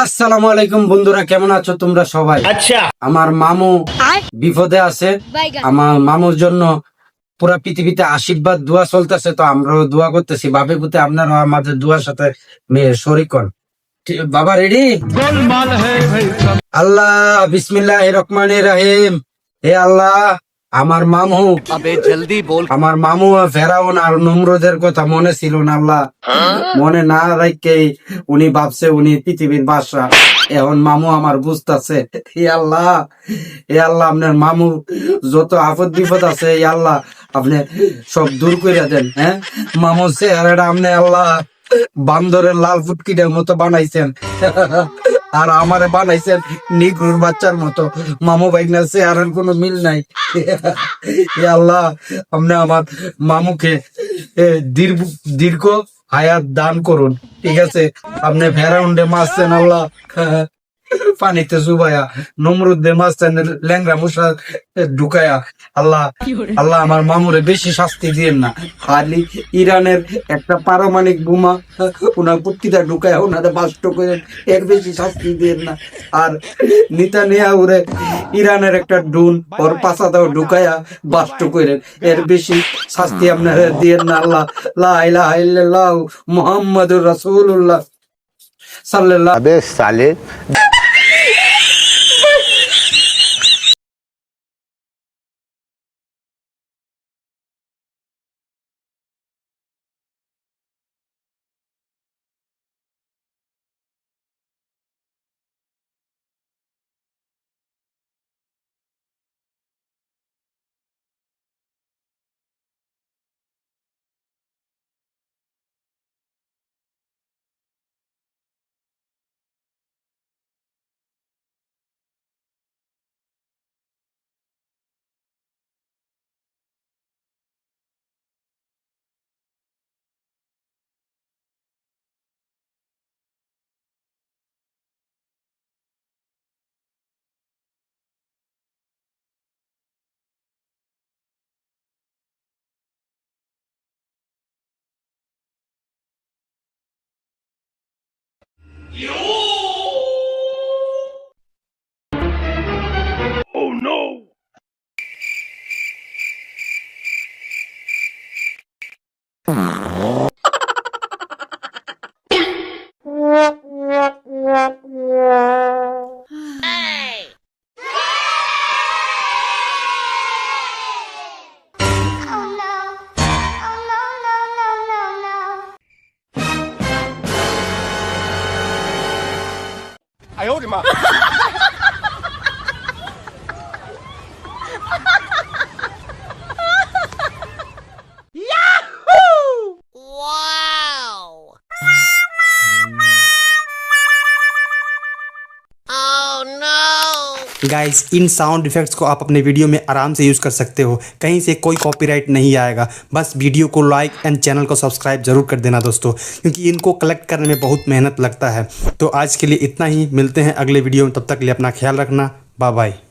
আসসালামু আলাইকুম বন্ধুরা, কেমন আছো তোমরা সবাই? আচ্ছা, আমার মামু বিপদে আছে। আমার মামুর জন্য পুরা পৃথিবীতে আশীর্বাদ দোয়া চলতেছে, তো আমরাও দোয়া করতেছি। বাপে পুতে আপনারা আমাদের দোয়ার সাথে শরীক হন। বাবা রেডি? আল্লাহ বিসমিল্লাহির রহমানির রহিম। হে আল্লাহ, আমার মামু আমার মামু ফেরাউন আর নমরুদের কথা মনে ছিল না আল্লাহ। মনে না রাখে উনি ভাবছে উনি পৃথিবীর বাদশা। এখন মামু আমার বুঝতেছে। হে আল্লাহ, হে আল্লাহ, আপনার মামু যত আপদ বিপদ আছে হে আল্লাহ আপনি সব দূর করে দেন। হ্যাঁ, মামুর চেহারাটা আপনি আল্লাহ বান্দরের লাল ফুটকিটার মতো বানাইছেন আর আমারে বানাইছেন নিগ্রুর বাচ্চার মতো। মামু ভাইনার চেহারার কোনো মিল নাই। এ আল্লাহ, আপনি আমার মামুকে দীর্ঘ দীর্ঘ হায়াত দান করুন। ঠিক আছে, আপনি ফেরাউন্ডে মারছেন আল্লাহ পানিতে চুবাইয়া, নমরুদে মারছেন ল্যাংরা মশা ঢুকায়া। আল্লাহ আল্লাহ আমার মামুরে বেশি শাস্তি দিয়েন না। খালি ইরানের একটা পারমাণবিক বোমা ওনার পুত্তিটা ঢুকায়া ওনাদের বাস্ট করেন, এর বেশি শাস্তি দিয়েন না। আর নেতানিয়াহুরে ইরানের একটা ড্রোন ওর পাশাটাও ঢুকায়া বাস্ট করেন, এর বেশি শাস্তি আপনারা দিয়েন না। আল্লাহ লা ইলাহা ইল্লাল্লাহ মুহাম্মাদুর রাসূলুল্লাহ সাল্লাল্লাহু अबे साले। Oh no. Oh no, no, no, no, no. 哎呦我的妈！ Wow. Oh no. Guys, इन साउंड इफेक्ट्स को आप अपने वीडियो में आराम से यूज़ कर सकते हो। कहीं से कोई कॉपीराइट नहीं आएगा। बस वीडियो को लाइक एंड चैनल को सब्सक्राइब जरूर कर देना दोस्तों, क्योंकि इनको कलेक्ट करने में बहुत मेहनत लगता है। तो आज के लिए इतना ही, मिलते हैं अगले वीडियो में। तब तक के लिए अपना ख्याल रखना। Bye bye.